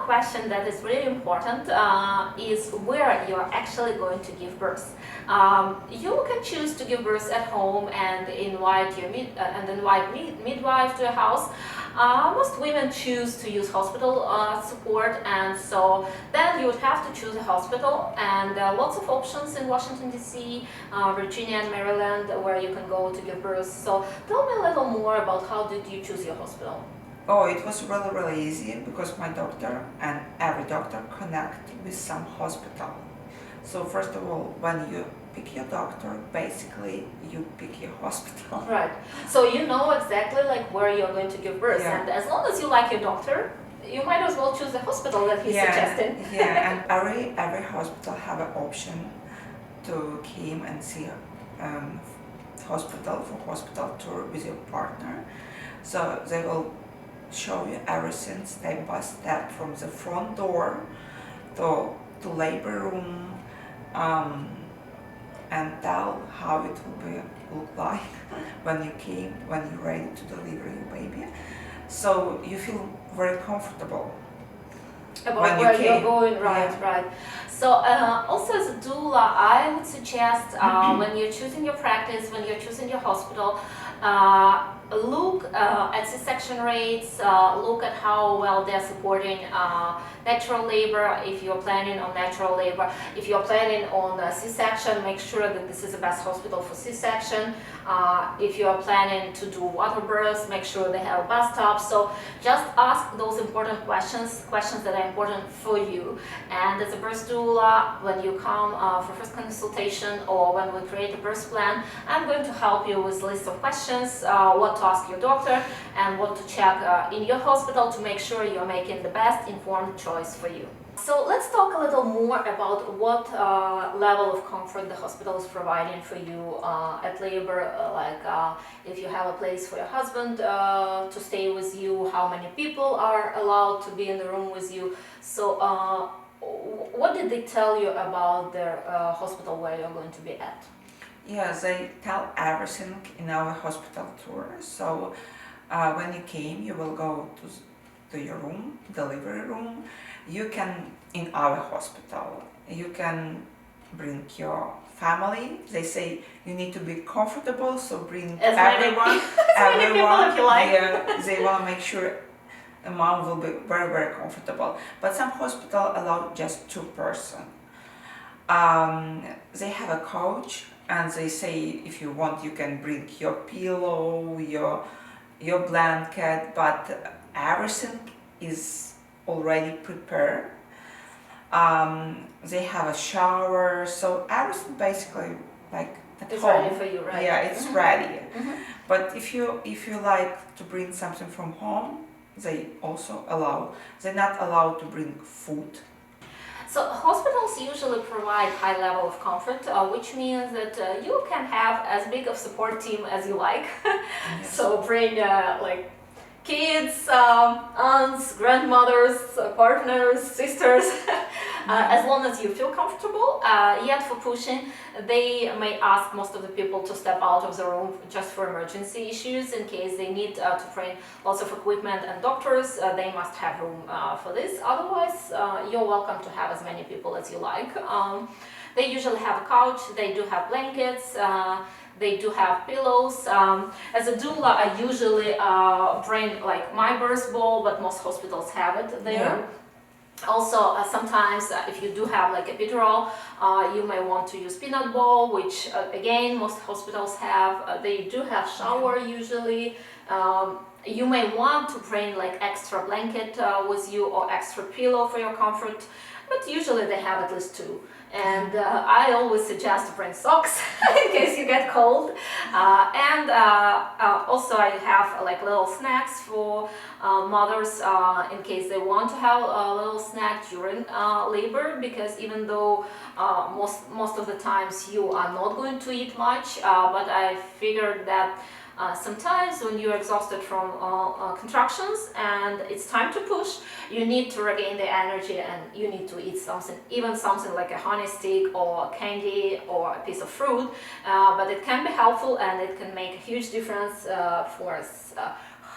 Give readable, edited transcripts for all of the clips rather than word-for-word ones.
question that is really important is where you're actually going to give birth. You can choose to give birth at home and invite midwife to your house. Most women choose to use hospital support, and so then you would have to choose a hospital, and there are lots of options in Washington DC, Virginia and Maryland where you can go to give birth. So tell me a little more about how did you choose your hospital? Oh, it was really easy because my doctor and every doctor connect with some hospital. So first of all, when you pick your doctor, basically you pick your hospital. Right. So you know exactly like where you're going to give birth, Yeah. and as long as you like your doctor, you might as well choose the hospital that he's suggesting. Yeah, and every hospital have an option to come and see hospital tour with your partner. So they will show you everything step by step from the front door to labor room, and tell how it will look like when you're ready to deliver your baby. So you feel very comfortable About when where you you're came. going, right, Yeah. right. So also as a doula, I would suggest when you're choosing your practice, when you're choosing your hospital, look at C-section rates, look at how well they're supporting natural labor. If you're planning on natural labor, if you're planning on C-section, make sure that this is the best hospital for C-section. If you are planning to do water births, make sure they have a bathtub. So just ask those important questions that are important for you. And as a birth doula, when you come for first consultation or when we create a birth plan, I'm going to help you with a list of questions, what to ask your doctor and what to check in your hospital to make sure you're making the best informed choice for you. So let's talk a little more about what level of comfort the hospital is providing for you at labor, if you have a place for your husband to stay with you, how many people are allowed to be in the room with you. So what did they tell you about the hospital where you're going to be at? Yeah, they tell everything in our hospital tour. So when you came, you will go to your room, delivery room. You can, in our hospital, you can bring your family. They say you need to be comfortable, so bring everyone. Many people if you like. Yeah, they want to make sure a mom will be very comfortable. But some hospital allow just 2 person. They have a couch, and they say if you want you can bring your pillow, your blanket, but everything is already prepared. They have a shower, so everything basically like at It's home. ready for you, right? Yeah, it's ready. But if you like to bring something from home, they also allow. They're not allowed to bring food. So hospitals usually provide high level of comfort, which means that you can have as big of support team as you like. Yes. So bring like kids, aunts, grandmothers, partners, sisters, as long as you feel comfortable. Yet for pushing, they may ask most of the people to step out of the room just for emergency issues in case they need to bring lots of equipment and doctors. They must have room for this. Otherwise, you're welcome to have as many people as you like. They usually have a couch, they do have blankets, they do have pillows. As a doula, I usually bring like my birth ball, but most hospitals have it there. Yeah. Also, sometimes if you do have like epidural, you may want to use peanut ball, which again most hospitals have. They do have shower usually. You may want to bring like extra blanket with you or extra pillow for your comfort, but usually they have at least 2. And I always suggest to bring socks in case you get cold. And also I have like little snacks for mothers in case they want to have a little snack during labor, because even though most of the times you are not going to eat much, but I figured that sometimes when you're exhausted from contractions and it's time to push, you need to regain the energy and you need to eat something, even something like a honey stick or candy or a piece of fruit, but it can be helpful and it can make a huge difference for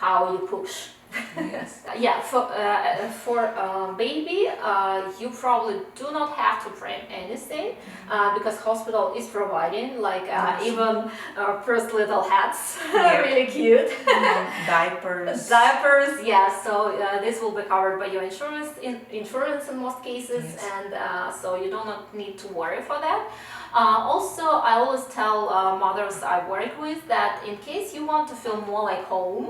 how you push. Yes. Yeah, for baby, you probably do not have to bring anything because hospital is providing like Yes. even first little hats, Yeah. really cute. Diapers. Diapers, yeah. So this will be covered by your insurance in most cases, Yes. and so you do not need to worry for that. Also, I always tell mothers I work with that in case you want to feel more like home,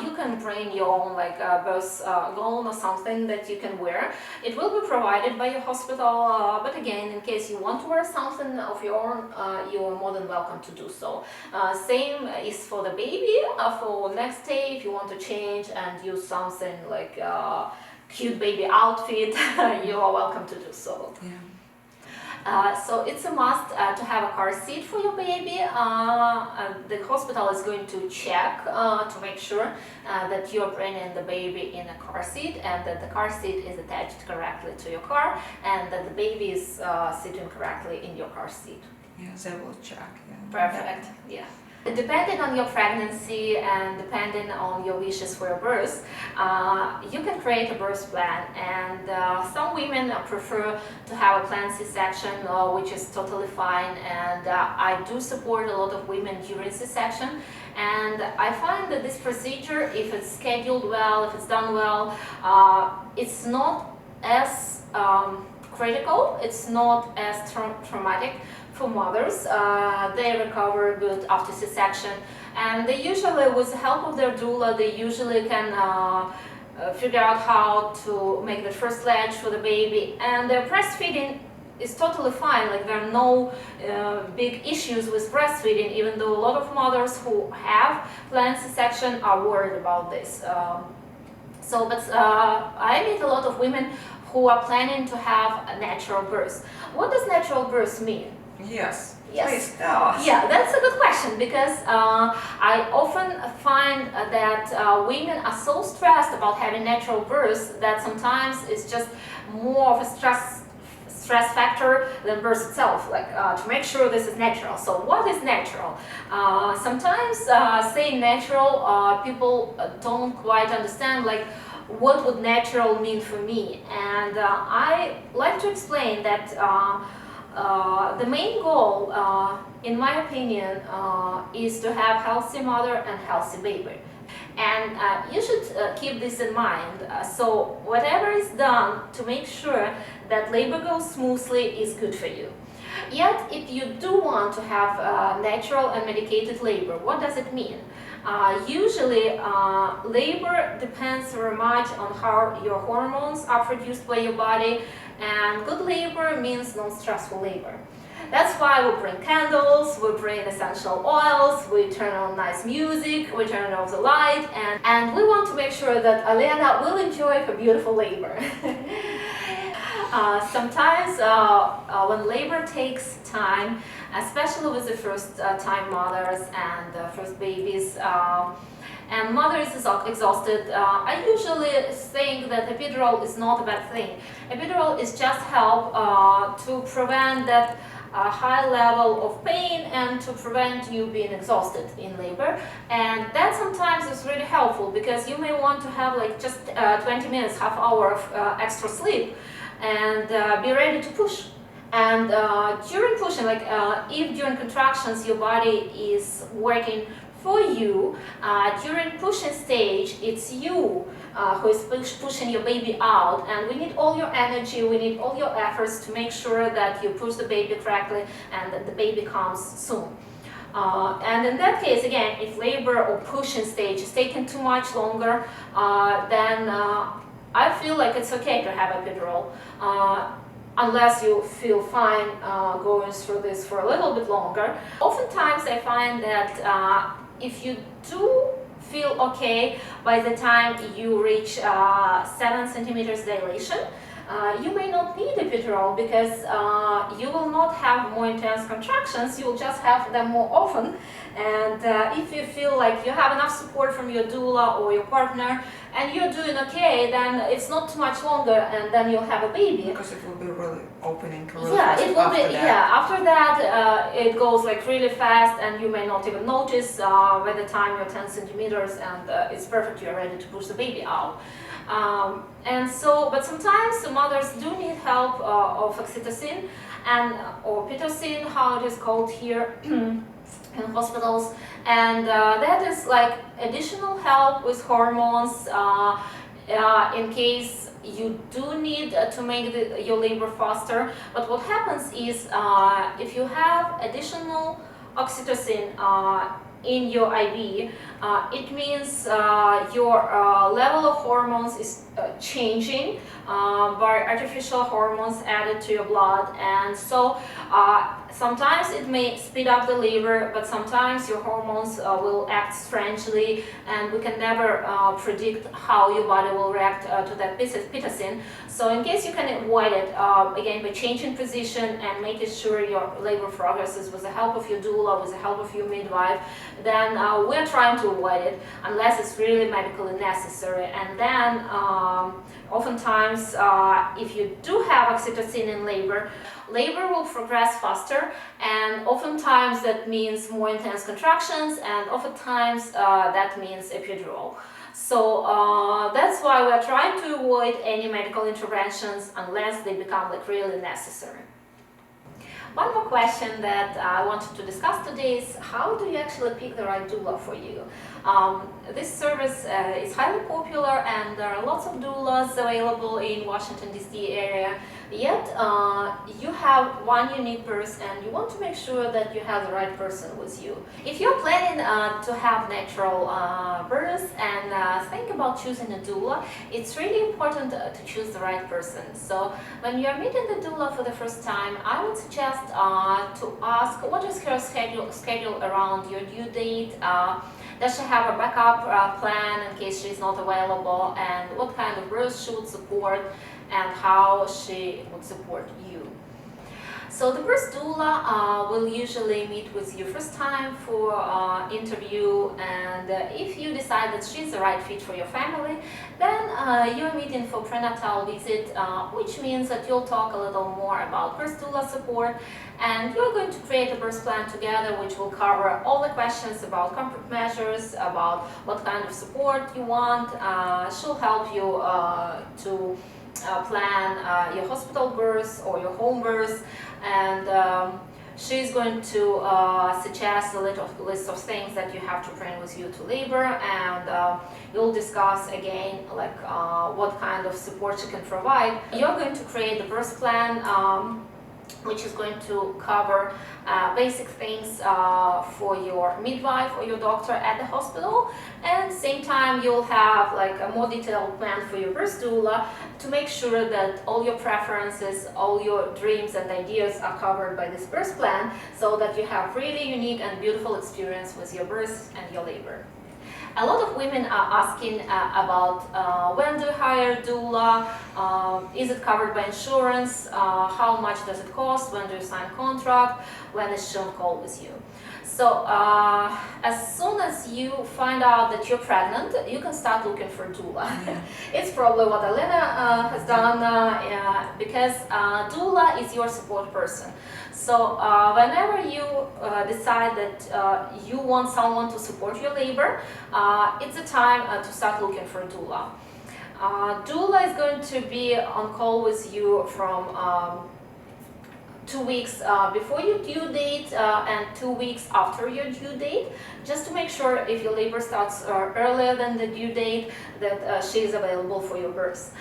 you can bring your own like birth gown or something that you can wear. It will be provided by your hospital, but again, in case you want to wear something of your own, you are more than welcome to do so. Same is for the baby. For next day, if you want to change and use something like cute baby outfit, you are welcome to do so. Yeah. So it's a must to have a car seat for your baby. The hospital is going to check to make sure that you are bringing the baby in a car seat and that the car seat is attached correctly to your car and that the baby is sitting correctly in your car seat. Yes, I will check. Yeah. Perfect, yeah. Depending on your pregnancy and depending on your wishes for your birth, you can create a birth plan, and some women prefer to have a planned C-section, which is totally fine, and I do support a lot of women during C-section, and I find that this procedure, if it's scheduled well, if it's done well, it's not as critical, it's not as traumatic for mothers. They recover good after C-section, and they usually, with the help of their doula, they usually can figure out how to make the first latch for the baby, and their breastfeeding is totally fine. Like there are no big issues with breastfeeding, even though a lot of mothers who have planned C-section are worried about this. But I meet a lot of women who are planning to have a natural birth. What does natural birth mean? Yes. Yes. Please tell us. Yeah, that's a good question because I often find that women are so stressed about having natural births that sometimes it's just more of a stress factor than birth itself, like to make sure this is natural. So what is natural? Sometimes saying natural, people don't quite understand like what would natural mean for me, and I like to explain that the main goal, in my opinion, is to have healthy mother and healthy baby. And you should keep this in mind. So whatever is done to make sure that labor goes smoothly is good for you. Yet, if you do want to have natural and medicated labor, what does it mean? Usually, labor depends very much on how your hormones are produced by your body, and good labor means non-stressful labor. That's why we bring candles, we bring essential oils, we turn on nice music, we turn off the light, and we want to make sure that Alena will enjoy her beautiful labor. Sometimes when labor takes time, especially with the first time mothers and first babies, and mother is exhausted, I usually think that epidural is not a bad thing. Epidural is just help to prevent that high level of pain and to prevent you being exhausted in labor, and that sometimes is really helpful because you may want to have like just 20 minutes, half hour of extra sleep and be ready to push. And during pushing, like if during contractions your body is working for you, during pushing stage, it's you who is pushing your baby out, and we need all your energy, we need all your efforts to make sure that you push the baby correctly and that the baby comes soon. And in that case, again, if labor or pushing stage is taking too much longer, then I feel like it's okay to have epidural. Unless you feel fine going through this for a little bit longer. Oftentimes I find that if you do feel okay by the time you reach 7 centimeters dilation, you may not need epidural because you will not have more intense contractions, you will just have them more often. And if you feel like you have enough support from your doula or your partner and you're doing okay, then it's not too much longer, and then you'll have a baby. Because it will be really opening really Yeah, fast it will after be. that. Yeah, after that, it goes like really fast, and you may not even notice by the time you're 10 centimeters, and it's perfect. You're ready to push the baby out. And so, but sometimes the mothers do need help of oxytocin and or pitocin, how it is called here in hospitals, and that is like additional help with hormones in case you do need to make your labor faster. But what happens is if you have additional oxytocin in your IV, it means your level of hormones is changing by artificial hormones added to your blood, and so sometimes it may speed up the labor, but sometimes your hormones will act strangely, and we can never predict how your body will react to that pitocin. So in case you can avoid it, again, by changing position and making sure your labor progresses with the help of your doula, with the help of your midwife, then we're trying to avoid it unless it's really medically necessary. And then oftentimes if you do have oxytocin in labor will progress faster, and oftentimes that means more intense contractions, and oftentimes that means epidural. So that's why we're trying to avoid any medical interventions unless they become like really necessary. One more question that I wanted to discuss today is how do you actually pick the right doula for you? This service is highly popular, and there are lots of doulas available in Washington DC area, yet you have one unique birth and you want to make sure that you have the right person with you. If you're planning to have natural birth and think about choosing a doula, it's really important to choose the right person. So when you're meeting the doula for the first time, I would suggest to ask what is her schedule around your due date. Does she have a backup plan in case she's not available, and what kind of birth she would support and how she would support you. So the birth doula will usually meet with you first time for interview, and if you decide that she's the right fit for your family, then you're meeting for prenatal visit, which means that you'll talk a little more about birth doula support, and you're going to create a birth plan together, which will cover all the questions about comfort measures, about what kind of support you want. She'll help you to plan your hospital birth or your home birth, and she's going to suggest a list of things that you have to bring with you to labor, and you'll discuss again like what kind of support she can provide. You're going to create the birth plan, which is going to cover basic things for your midwife or your doctor at the hospital, and at the same time you'll have like a more detailed plan for your birth doula to make sure that all your preferences, all your dreams and ideas are covered by this birth plan, so that you have really unique and beautiful experience with your birth and your labor. A lot of women are asking about when do you hire a doula, is it covered by insurance, how much does it cost, when do you sign contract, when is she on call with you. So as soon as you find out that you're pregnant, you can start looking for a doula. Yeah. It's probably what Elena has done, because doula is your support person. So whenever you decide that you want someone to support your labor, it's the time to start looking for a doula. Doula is going to be on call with you from 2 weeks before your due date and 2 weeks after your due date, just to make sure if your labor starts earlier than the due date that she is available for your birth.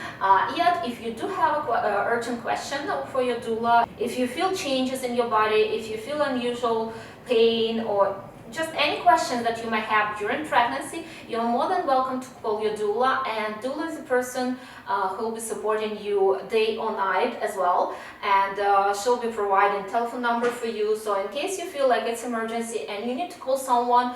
Yet if you do have an urgent question for your doula, if you feel changes in your body, if you feel unusual pain, or just any questions that you might have during pregnancy, you're more than welcome to call your doula, and doula is a person who will be supporting you day or night as well, and she'll be providing telephone number for you. So in case you feel like it's emergency and you need to call someone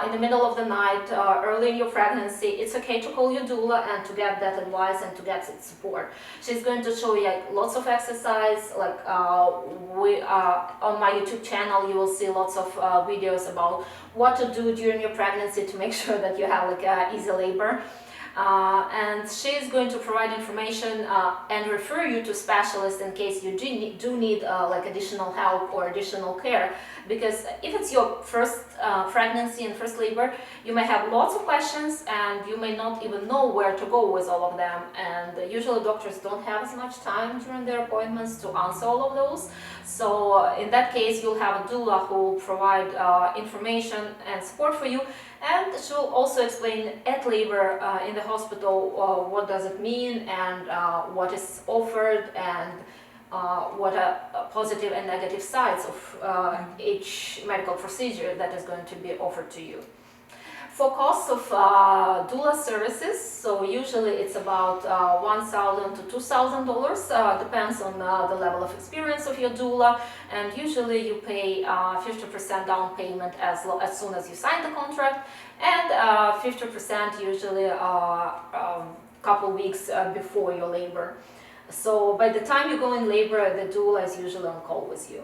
in the middle of the night, early in your pregnancy, it's okay to call your doula and to get that advice and to get that support. She's going to show you like lots of exercise, like on my YouTube channel you will see lots of videos about what to do during your pregnancy to make sure that you have like easy labor. and she is going to provide information and refer you to specialists in case you do need like additional help or additional care. Because if it's your first pregnancy and first labor, you may have lots of questions and you may not even know where to go with all of them. And usually doctors don't have as much time during their appointments to answer all of those. So in that case, you'll have a doula who will provide information and support for you. And she'll also explain at labor in the hospital what does it mean and what is offered and what are positive and negative sides of each medical procedure that is going to be offered to you. For costs of doula services, so usually it's about $1,000 to $2,000, depends on the level of experience of your doula, and usually you pay 50% down payment as soon as you sign the contract, and 50% usually a couple weeks before your labor. So by the time you go in labor, the doula is usually on call with you.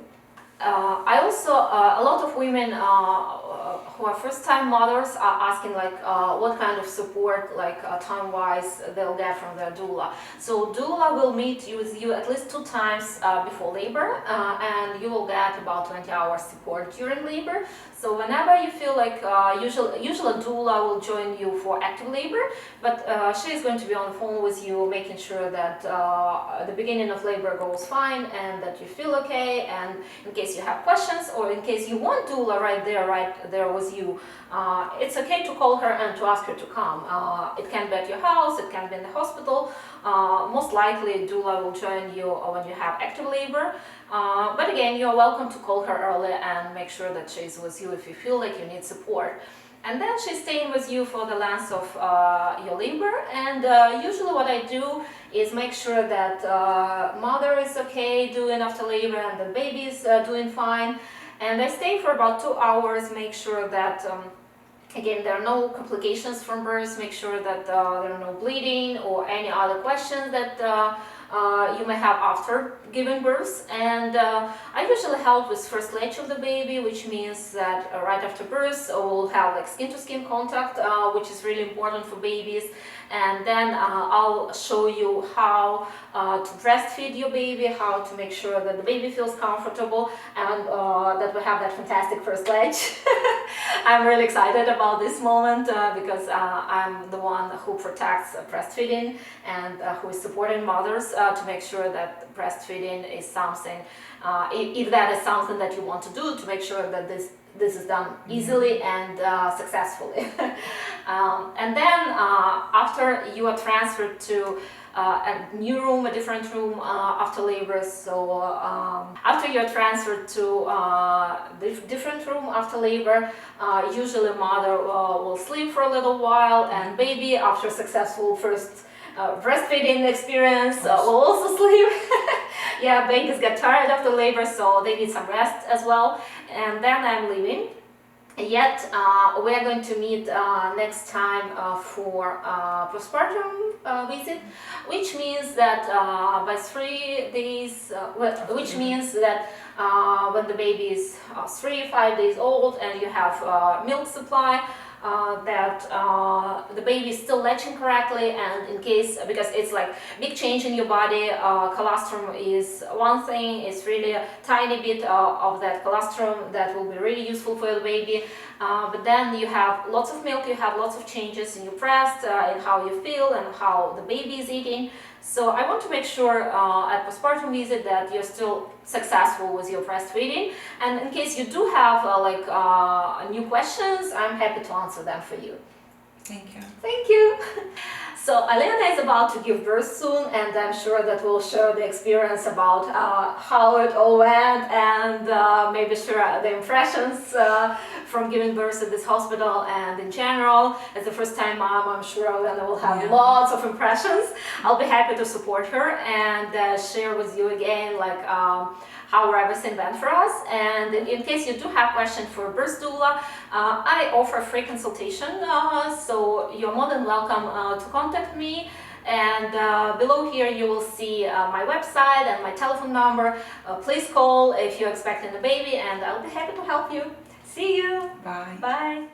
I also, a lot of women who are first-time mothers are asking like what kind of support, like time-wise, they'll get from their doula. So doula will meet with you at least 2 times before labor, and you will get about 20 hours support during labor. So whenever you feel like, usually a doula will join you for active labor, but she is going to be on the phone with you, making sure that the beginning of labor goes fine and that you feel okay, and in case you have questions or in case you want doula right there with you, it's okay to call her and to ask her to come. It can be at your house, it can be in the hospital. Most likely doula will join you when you have active labor. But again, you're welcome to call her early and make sure that she's with you if you feel like you need support. And then she's staying with you for the length of your labor. And usually what I do is make sure that mother is okay doing after labor and the baby is doing fine. And I stay for about 2 hours, make sure that again, there are no complications from birth, make sure that there are no bleeding or any other questions that you may have after giving birth. And I usually help with first latch of the baby, which means that right after birth we'll have like skin-to-skin contact, which is really important for babies. And then I'll show you how to breastfeed your baby, how to make sure that the baby feels comfortable, and that we have that fantastic first latch. I'm really excited about this moment because I'm the one who protects breastfeeding and who is supporting mothers to make sure that breastfeeding is something, if that is something that you want to do, to make sure that this is done easily and successfully. And then after you are transferred to a new room, a different room after labor, so after you're transferred to the different room after labor, usually mother will sleep for a little while, and baby, after successful first breastfeeding experience, will also sleep. Yeah, babies get tired after labor, so they need some rest as well. And then I'm leaving. Yet we are going to meet next time for postpartum visit, which means that by 3 days, which means that when the baby is 3-5 days old and you have milk supply, that the baby is still latching correctly, and in case, because it's like big change in your body, colostrum is one thing, it's really a tiny bit of that colostrum that will be really useful for the baby, but then you have lots of milk, you have lots of changes in your breast, in how you feel and how the baby is eating. So I want to make sure at postpartum visit that you're still successful with your breastfeeding, and in case you do have new questions, I'm happy to answer them for you. Thank you. Thank you. So Alena is about to give birth soon, and I'm sure that we'll share the experience about how it all went, and maybe share the impressions from giving birth at this hospital and in general. As a first-time mom, I'm sure Alena will have lots of impressions. I'll be happy to support her and share with you again like how everything went for us. And in case you do have questions for birth doula, I offer a free consultation, so you're more than welcome to contact me. And below here you will see my website and my telephone number. Please call if you're expecting a baby, and I'll be happy to help you. See you. Bye. Bye.